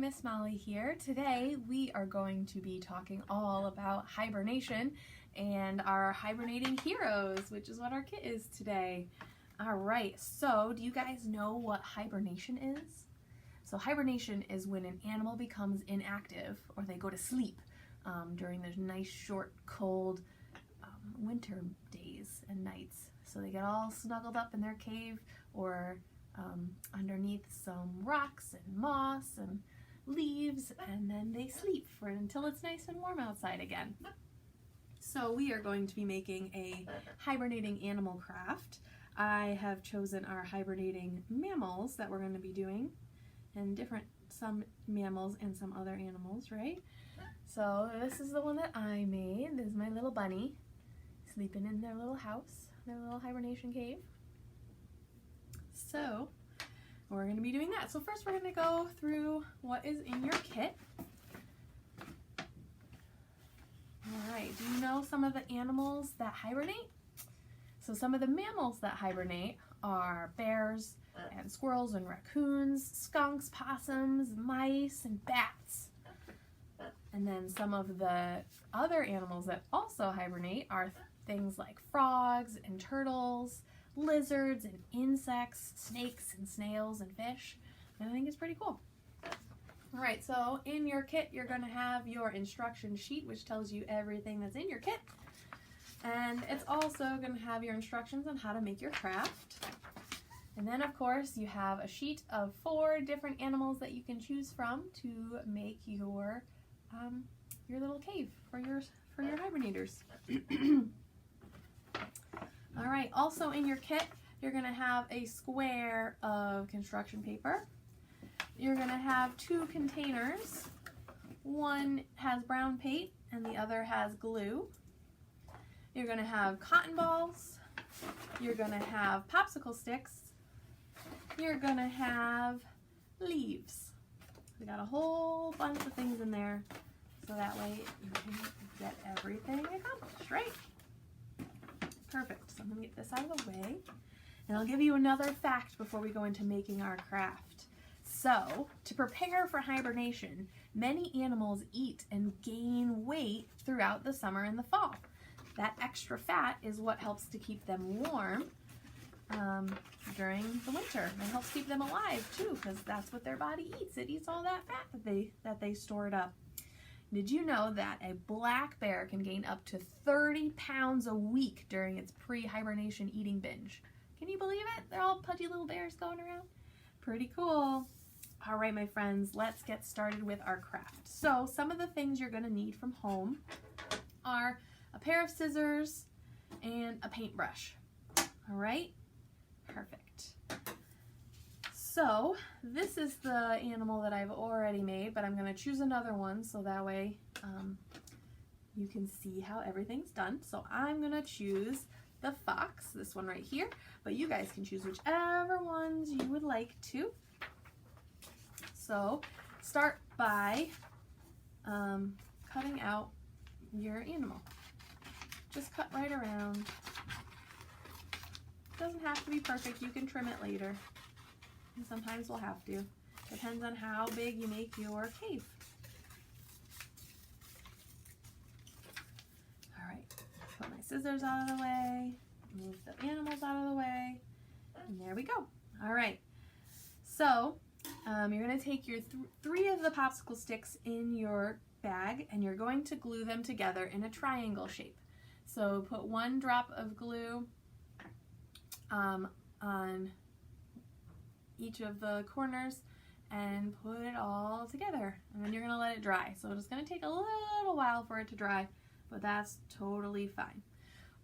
Miss Molly here. Today we are going to be talking all about hibernation and our hibernating heroes, which is what our kit is today. Alright, so do you guys know what hibernation is? So hibernation is when an animal becomes inactive or they go to sleep during those nice short cold winter days and nights. So they get all snuggled up in their cave or underneath some rocks and moss and leaves, and then they sleep until it's nice and warm outside again. So we are going to be making a hibernating animal craft. I have chosen our hibernating mammals that we're going to be doing, and some mammals and some other animals, right? So this is the one that I made. This is my little bunny sleeping in their little house, their little hibernation cave. So we're going to be doing that. So first we're going to go through what is in your kit. Alright, do you know some of the animals that hibernate? So some of the mammals that hibernate are bears and squirrels and raccoons, skunks, possums, mice, and bats. And then some of the other animals that also hibernate are things like frogs and turtles, lizards and insects, snakes and snails and fish. And I think it's pretty cool. Alright, so in your kit you're going to have your instruction sheet, which tells you everything that's in your kit. And it's also going to have your instructions on how to make your craft. And then of course you have a sheet of 4 different animals that you can choose from to make your little cave for your hibernators. Alright, also in your kit, you're going to have a square of construction paper. You're going to have 2 containers. One has brown paint and the other has glue. You're going to have cotton balls. You're going to have popsicle sticks. You're going to have leaves. We got a whole bunch of things in there, so that way you can get everything accomplished, right? Perfect. So I'm going to get this out of the way, and I'll give you another fact before we go into making our craft. So, to prepare for hibernation, many animals eat and gain weight throughout the summer and the fall. That extra fat is what helps to keep them warm during the winter. It helps keep them alive too, because that's what their body eats. It eats all that fat that they stored up. Did you know that a black bear can gain up to 30 pounds a week during its pre-hibernation eating binge? Can you believe it? They're all pudgy little bears going around. Pretty cool. All right, my friends, let's get started with our craft. So some of the things you're going to need from home are a pair of scissors and a paintbrush. All right? Perfect. So this is the animal that I've already made, but I'm going to choose another one so that way you can see how everything's done. So I'm going to choose the fox, this one right here, but you guys can choose whichever ones you would like to. So start by cutting out your animal. Just cut right around. Doesn't have to be perfect, you can trim it later. And sometimes we'll have to. Depends on how big you make your cave. Alright, put my scissors out of the way, move the animals out of the way, and there we go. Alright, so you're going to take your 3 of the popsicle sticks in your bag and you're going to glue them together in a triangle shape. So put 1 drop of glue on each of the corners and put it all together, and then you're going to let it dry. So it's going to take a little while for it to dry, but that's totally fine.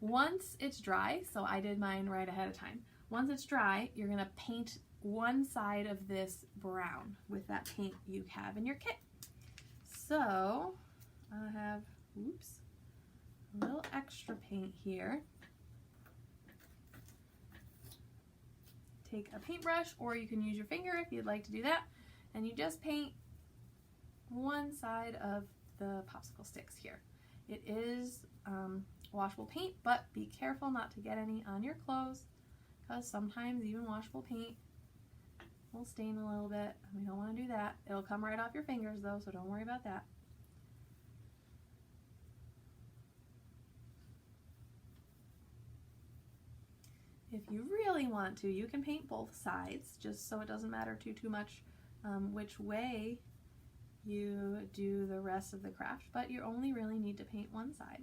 Once it's dry, so I did mine right ahead of time, once it's dry you're going to paint one side of this brown with that paint you have in your kit. So I have, a little extra paint here. Take a paintbrush, or you can use your finger if you'd like to do that, and you just paint one side of the popsicle sticks here. It is washable paint, but be careful not to get any on your clothes, because sometimes even washable paint will stain a little bit. We don't want to do that. It'll come right off your fingers though, so don't worry about that. If you really want to, you can paint both sides, just so it doesn't matter too much which way you do the rest of the craft, but you only really need to paint one side.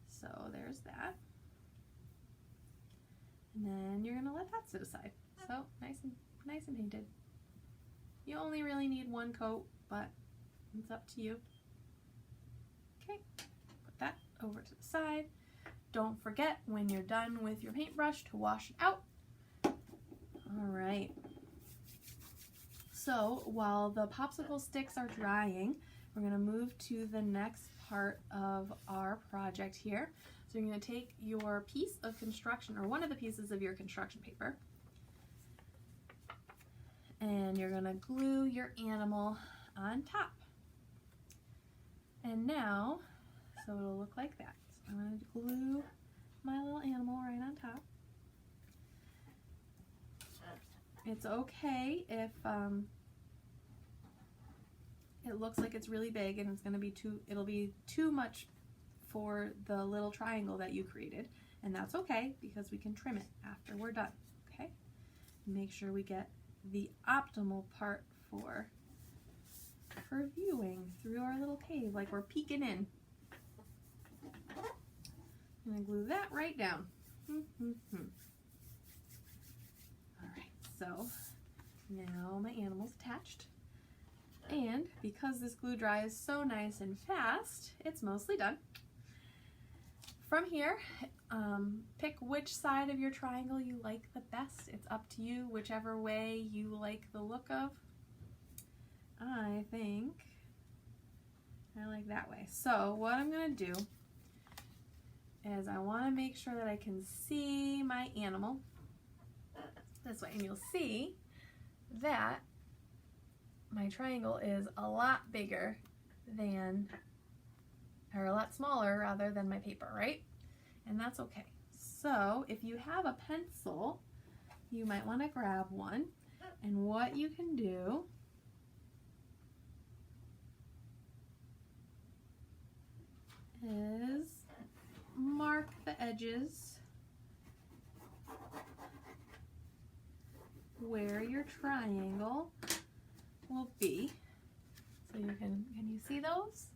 So there's that. And then you're gonna let that sit aside. So nice and painted. You only really need one coat, but it's up to you. Okay, put that over to the side. Don't forget when you're done with your paintbrush to wash it out. All right. So while the popsicle sticks are drying, we're gonna move to the next part of our project here. So you're gonna take your piece of construction, or one of the pieces of your construction paper, and you're gonna glue your animal on top. And now, so it'll look like that. So I'm gonna glue my little animal right on top. It's okay if it looks like it's really big and it'll be too much for the little triangle that you created, and that's okay because we can trim it after we're done. Okay, make sure we get the optimal part for viewing through our little cave, like we're peeking in. I'm gonna glue that right down. All right, so now my animal's attached, and because this glue dries so nice and fast, it's mostly done. From here, pick which side of your triangle you like the best. It's up to you, whichever way you like the look of. I think I like that way. So what I'm gonna do is I wanna make sure that I can see my animal this way, and you'll see that my triangle is a lot bigger than, or a lot smaller rather than my paper, right? And that's okay. So if you have a pencil, you might want to grab one, and what you can do is mark the edges where your triangle will be. So you can you see those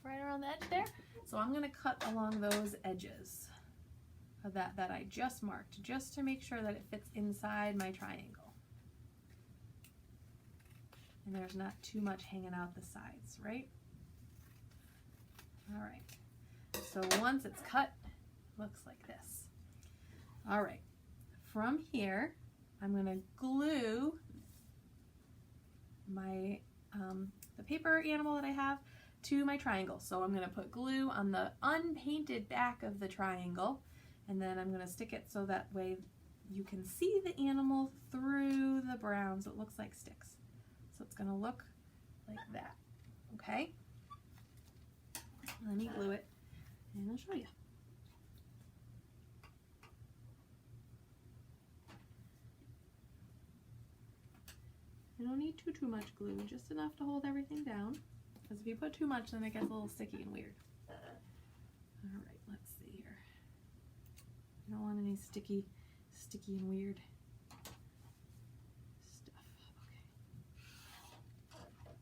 right around the edge there? So I'm going to cut along those edges of that I just marked, just to make sure that it fits inside my triangle. And there's not too much hanging out the sides, right? All right. So once it's cut, it looks like this. All right. From here, I'm going to glue my the paper animal that I have to my triangle. So I'm going to put glue on the unpainted back of the triangle, and then I'm going to stick it so that way you can see the animal through the brown, so it looks like sticks. So it's going to look like that. Okay? Let me glue it and I'll show you. You don't need too much glue, just enough to hold everything down, because if you put too much, then it gets a little sticky and weird. All right, let's see here. You don't want any sticky and weird stuff. Okay.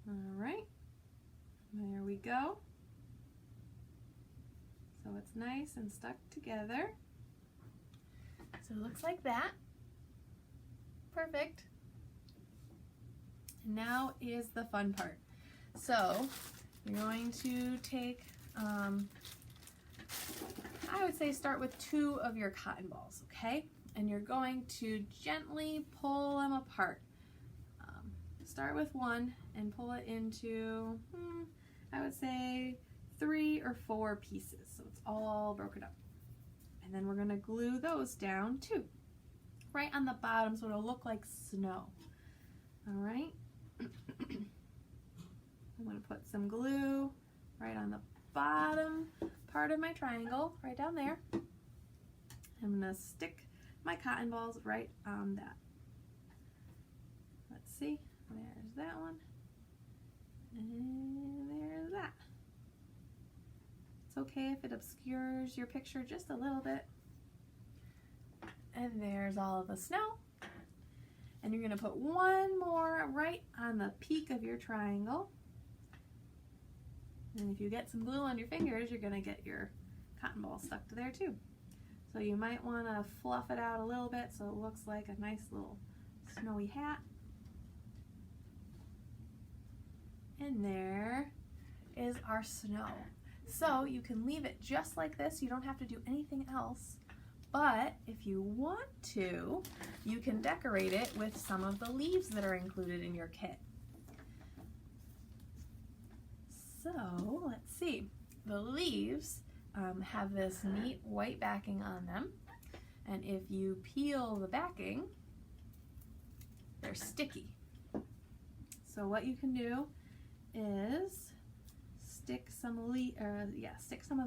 All right, there we go. So it's nice and stuck together. So it looks like that. Perfect. Now is the fun part. So you're going to take, I would say start with 2 of your cotton balls, okay? And you're going to gently pull them apart. Start with 1 and pull it into, I would say 3 or 4 pieces. So it's all broken up. And then we're gonna glue those down too, right on the bottom, so it'll look like snow. All right. I'm going to put some glue right on the bottom part of my triangle, right down there. I'm going to stick my cotton balls right on that. Let's see, there's that one, and there's that. It's okay if it obscures your picture just a little bit. And there's all of the snow. And you're gonna put one more right on the peak of your triangle. And if you get some glue on your fingers, you're gonna get your cotton ball stuck to there too. So you might wanna fluff it out a little bit so it looks like a nice little snowy hat. And there is our snow. So you can leave it just like this. You don't have to do anything else. But if you want to, you can decorate it with some of the leaves that are included in your kit. So let's see. The leaves have this neat white backing on them. And if you peel the backing, they're sticky. So what you can do is stick some of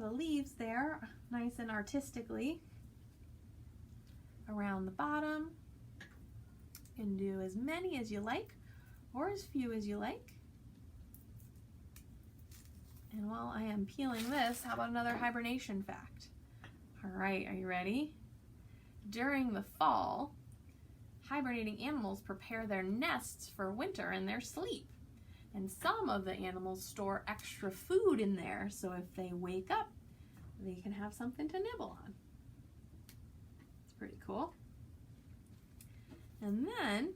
the leaves there nice and artistically around the bottom. You can do as many as you like or as few as you like. And while I am peeling this, how about another hibernation fact? All right, are you ready? During the fall, hibernating animals prepare their nests for winter in their sleep. And some of the animals store extra food in there, so if they wake up, they can have something to nibble on. It's pretty cool. And then,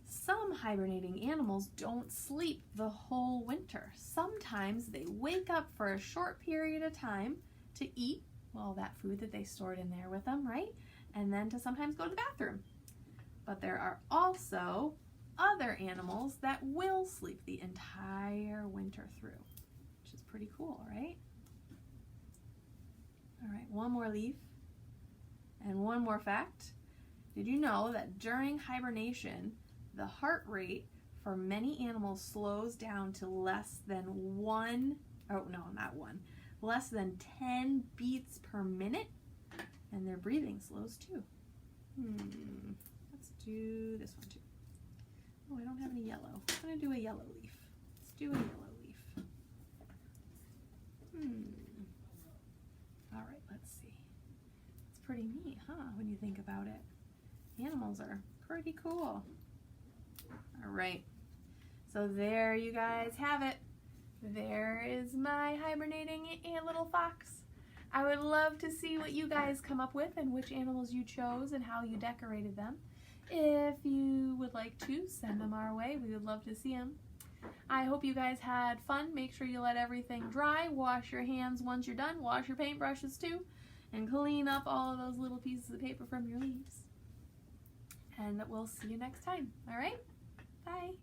some hibernating animals don't sleep the whole winter. Sometimes they wake up for a short period of time to eat, well, that food that they stored in there with them, right? And then to sometimes go to the bathroom. But there are also other animals that will sleep the entire winter through, which is pretty cool, right? All right, one more leaf and one more fact. Did you know that during hibernation, the heart rate for many animals slows down to less than less than 10 beats per minute, and their breathing slows too. Let's do this one too. Oh, I don't have any yellow. I'm gonna do a yellow leaf. Let's do a yellow leaf. All right, let's see. It's pretty neat, huh, when you think about it. Animals are pretty cool. All right, so there you guys have it. There is my hibernating little fox. I would love to see what you guys come up with and which animals you chose and how you decorated them. If you would like to, send them our way. We would love to see them. I hope you guys had fun. Make sure you let everything dry. Wash your hands once you're done. Wash your paintbrushes too. And clean up all of those little pieces of paper from your leaves. And we'll see you next time. All right? Bye.